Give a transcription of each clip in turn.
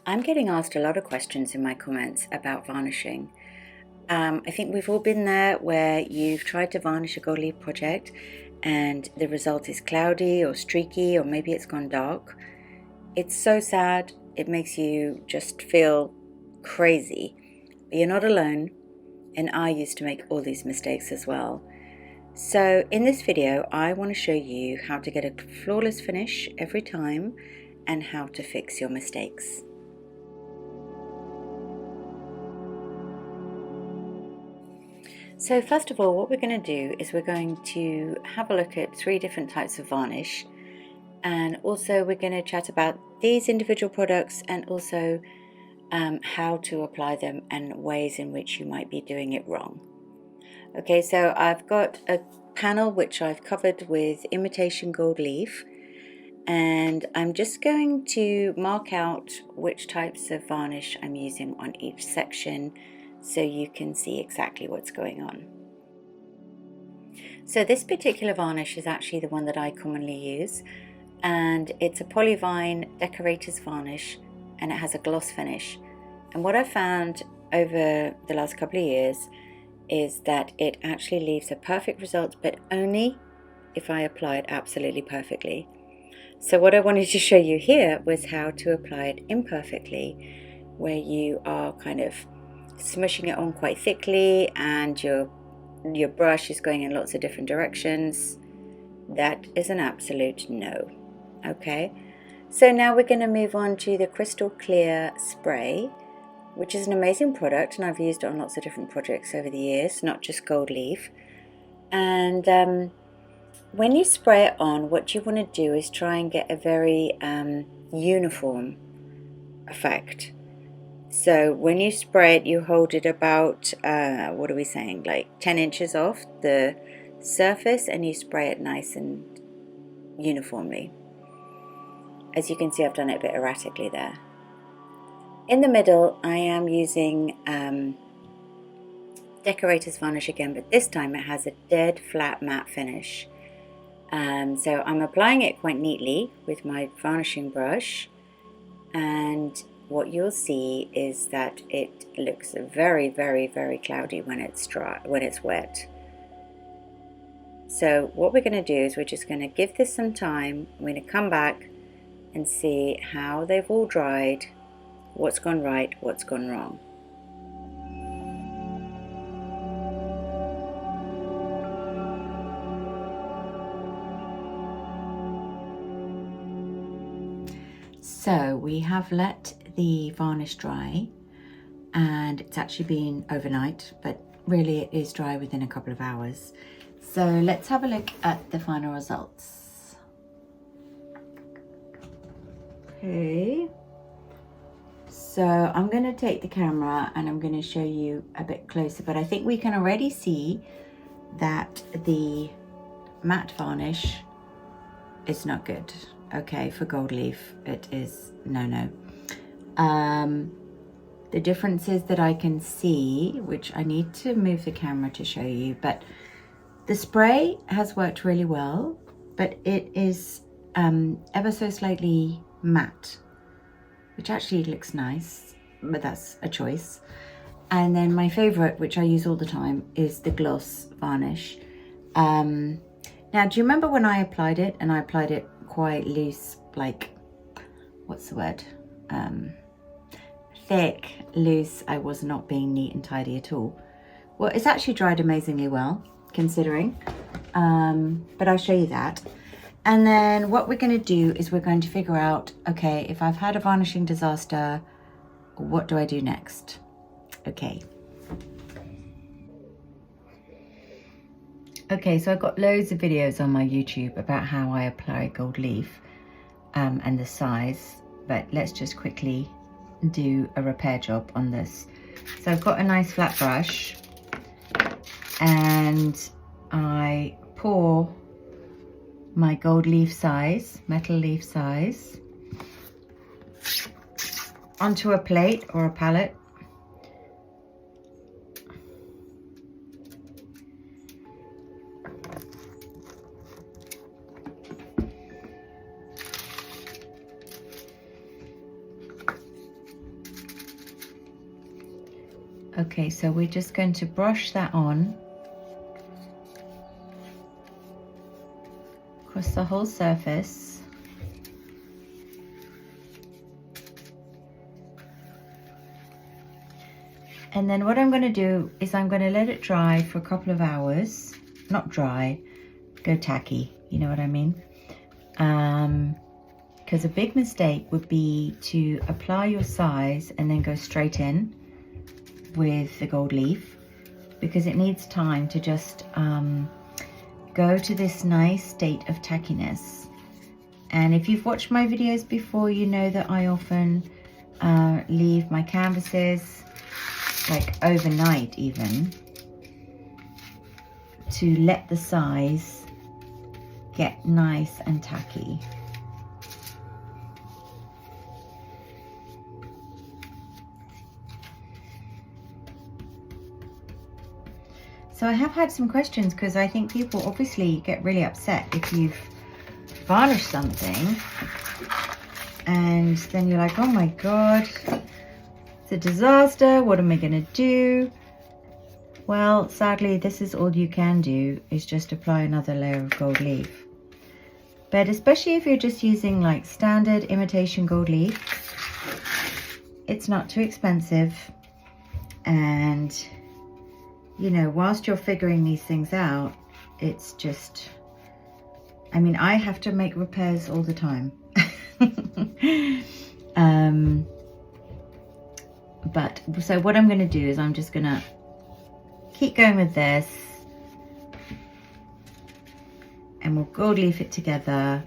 I'm getting asked a lot of questions in my comments about varnishing. I think we've all been there where you've tried to varnish a gold leaf project and the result is cloudy or streaky or maybe it's gone dark. It's so sad, it makes you just feel crazy. But you're not alone, and I used to make all these mistakes as well. So in this video, I want to show you how to get a flawless finish every time and how to fix your mistakes. So first of all, what we're going to do is we're going to have a look at 3 different types of varnish, and also we're going to chat about these individual products and also how to apply them and ways in which you might be doing it wrong. Okay, so I've got a panel which I've covered with imitation gold leaf, and I'm just going to mark out which types of varnish I'm using on each section so you can see exactly what's going on. So this particular varnish is actually the one that I commonly use, and it's a polyvine decorator's varnish, and it has a gloss finish. And what I found over the last couple of years is that it actually leaves a perfect result, but only if I apply it absolutely perfectly. So what I wanted to show you here was how to apply it imperfectly, where you are kind of smushing it on quite thickly and your brush is going in lots of different directions. That is an absolute no. Okay, so now we're going to move on to the crystal clear spray, which is an amazing product, and I've used it on lots of different projects over the years, not just gold leaf. And when you spray it on, what you want to do is try and get a very uniform effect. So when you spray it, you hold it about, what are we saying, like 10 inches off the surface, and you spray it nice and uniformly. As you can see, I've done it a bit erratically there. In the middle, I am using decorator's varnish again, but this time it has a dead flat matte finish. So I'm applying it quite neatly with my varnishing brush, and what you'll see is that it looks very, very, very cloudy when it's dry, when it's wet. So what we're going to do is we're just going to give this some time. I'm going to come back and see how they've all dried, what's gone right, what's gone wrong. So we have let the varnish dry, and it's actually been overnight, but really it is dry within a couple of hours. So let's have a look at the final results. Okay, so I'm going to take the camera and I'm going to show you a bit closer, but I think we can already see that the matte varnish is not good. Okay, for gold leaf it is no. The differences that I can see, which I need to move the camera to show you, but the spray has worked really well, but it is ever so slightly matte, which actually looks nice, but that's a choice. And then my favorite, which I use all the time, is the gloss varnish. Now, do you remember when I applied it, and I applied it quite loose, like, what's the word? Thick, loose. I was not being neat and tidy at all. Well, it's actually dried amazingly well, considering, but I'll show you that. And then what we're going to do is we're going to figure out, okay, if I've had a varnishing disaster, what do I do next? Okay. Okay, so I've got loads of videos on my YouTube about how I apply gold leaf and the size, but let's just quickly do a repair job on this. So I've got a nice flat brush, and I pour my gold leaf size, metal leaf size, onto a plate or a palette. Okay, so we're just going to brush that on across the whole surface. And then what I'm going to do is I'm going to let it dry for a couple of hours. Not dry, go tacky, you know what I mean? Because a big mistake would be to apply your size and then go straight in with the gold leaf, because it needs time to just go to this nice state of tackiness. And if you've watched my videos before, you know that I often leave my canvases like overnight even, to let the size get nice and tacky. So I have had some questions, because I think people obviously get really upset if you've varnished something and then you're like, oh my god, it's a disaster, what am I gonna do? Well, sadly, this is all you can do, is just apply another layer of gold leaf. But especially if you're just using like standard imitation gold leaf, it's not too expensive. And you know, whilst you're figuring these things out, it's just, I mean, I have to make repairs all the time. But so what I'm going to do is I'm just going to keep going with this, and we'll gold leaf it together.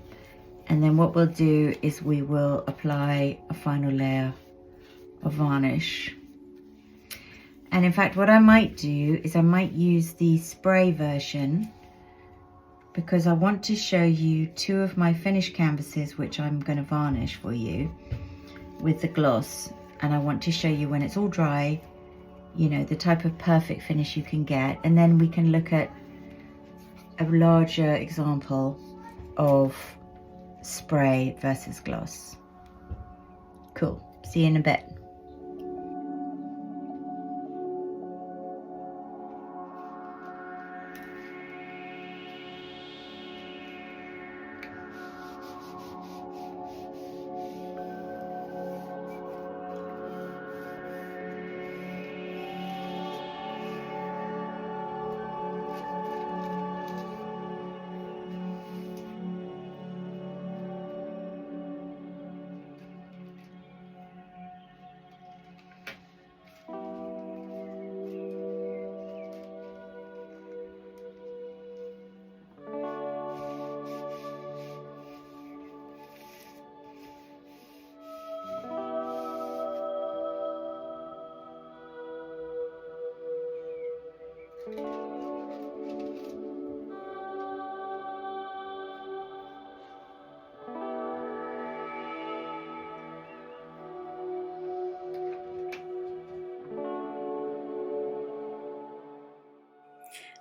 And then what we'll do is we will apply a final layer of varnish. And in fact, what I might do is I might use the spray version, because I want to show you two of my finished canvases which I'm going to varnish for you with the gloss. And I want to show you when it's all dry, you know, the type of perfect finish you can get. And then we can look at a larger example of spray versus gloss. Cool. See you in a bit.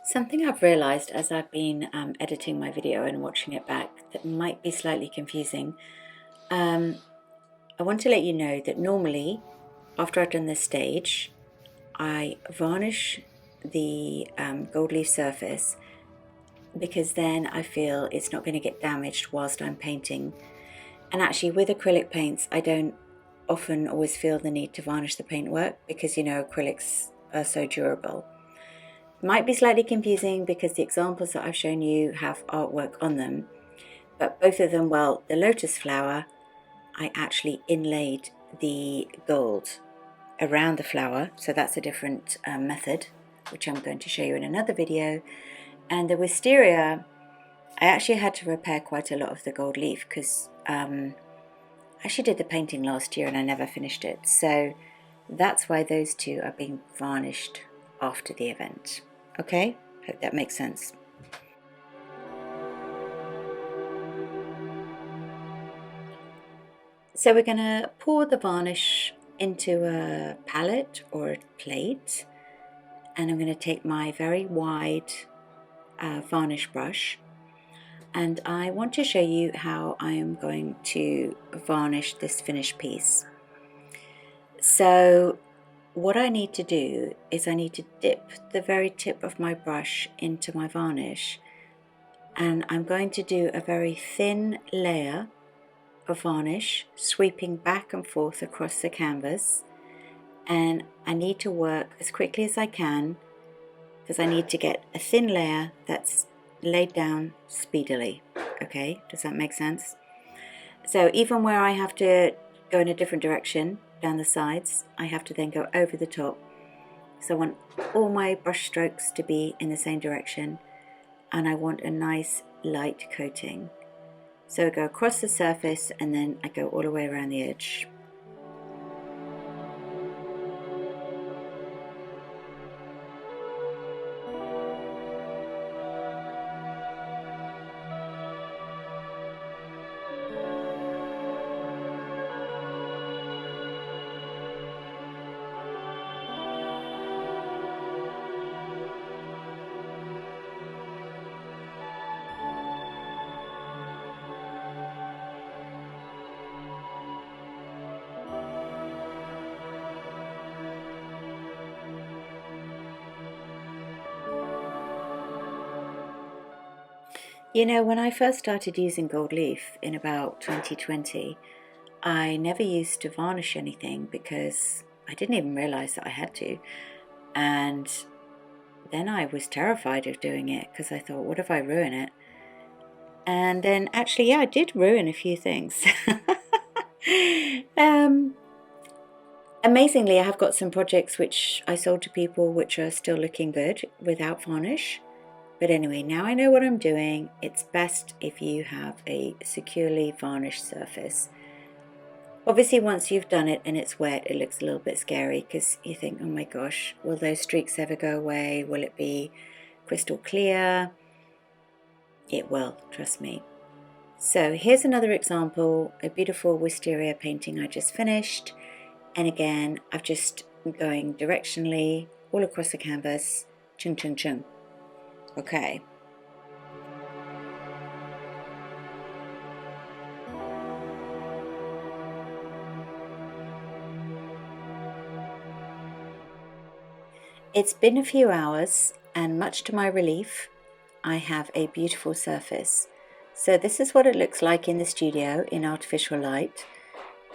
Something I've realised as I've been editing my video and watching it back that might be slightly confusing. I want to let you know that normally, after I've done this stage, I varnish the gold leaf surface, because then I feel it's not going to get damaged whilst I'm painting. And actually with acrylic paints, I don't often always feel the need to varnish the paintwork, because you know acrylics are so durable. Might be slightly confusing because the examples that I've shown you have artwork on them, but both of them, well, the lotus flower, I actually inlaid the gold around the flower, so that's a different method, which I'm going to show you in another video. And the wisteria, I actually had to repair quite a lot of the gold leaf, because I actually did the painting last year and I never finished it, so that's why those two are being varnished after the event. Okay, hope that makes sense. So we're going to pour the varnish into a palette or a plate, and I'm going to take my very wide varnish brush, and I want to show you how I am going to varnish this finished piece. So what I need to do is I need to dip the very tip of my brush into my varnish, and I'm going to do a very thin layer of varnish, sweeping back and forth across the canvas. And I need to work as quickly as I can because I need to get a thin layer that's laid down speedily. Okay, does that make sense? So even where I have to go in a different direction down the sides, I have to then go over the top. So I want all my brush strokes to be in the same direction, and I want a nice light coating. So I go across the surface and then I go all the way around the edge. You know, when I first started using gold leaf in about 2020, I never used to varnish anything because I didn't even realize that I had to. And then I was terrified of doing it because I thought, what if I ruin it? And then actually, yeah, I did ruin a few things. Amazingly, I have got some projects which I sold to people which are still looking good without varnish. But anyway, now I know what I'm doing. It's best if you have a securely varnished surface. Obviously, once you've done it and it's wet, it looks a little bit scary because you think, oh my gosh, will those streaks ever go away? Will it be crystal clear? It will, trust me. So here's another example, a beautiful wisteria painting I just finished. And again, I've just going directionally all across the canvas, chung chung chung. Okay. It's been a few hours, and much to my relief, I have a beautiful surface. So this is what it looks like in the studio in artificial light,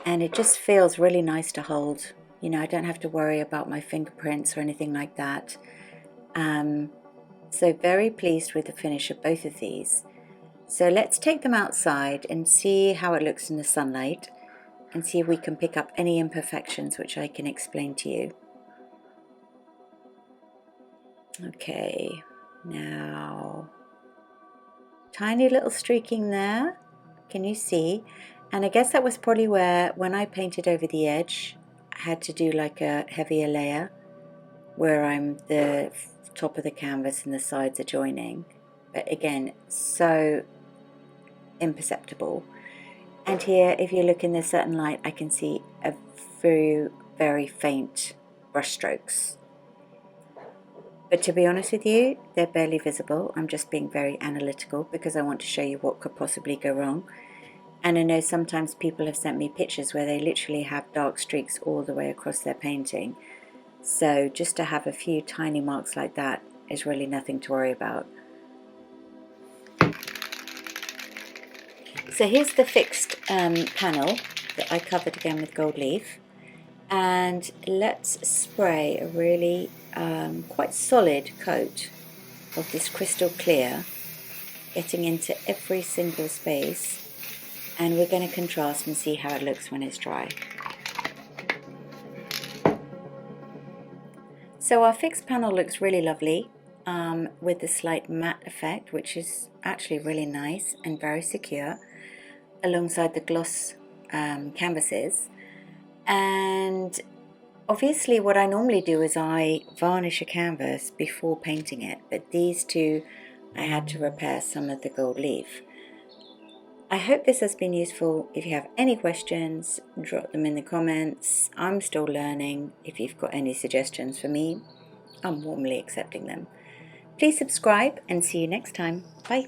and it just feels really nice to hold. You know, I don't have to worry about my fingerprints or anything like that. So very pleased with the finish of both of these. So let's take them outside and see how it looks in the sunlight and see if we can pick up any imperfections which I can explain to you. Okay, now tiny little streaking there, can you see? And I guess that was probably where, when I painted over the edge, I had to do like a heavier layer where I'm the top of the canvas and the sides are joining. But again, so imperceptible. And here, if you look in this certain light, I can see a few very faint brush strokes. But to be honest with you, they're barely visible. I'm just being very analytical because I want to show you what could possibly go wrong. And I know sometimes people have sent me pictures where they literally have dark streaks all the way across their painting. So just to have a few tiny marks like that is really nothing to worry about. So here's the fixed panel that I covered again with gold leaf. And let's spray a really quite solid coat of this crystal clear, getting into every single space. And we're going to contrast and see how it looks when it's dry. So our fixed panel looks really lovely with the slight matte effect, which is actually really nice and very secure, alongside the gloss canvases. And obviously what I normally do is I varnish a canvas before painting it, but these two I had to repair some of the gold leaf. I hope this has been useful. If you have any questions, drop them in the comments. I'm still learning. If you've got any suggestions for me, I'm warmly accepting them. Please subscribe and see you next time. Bye.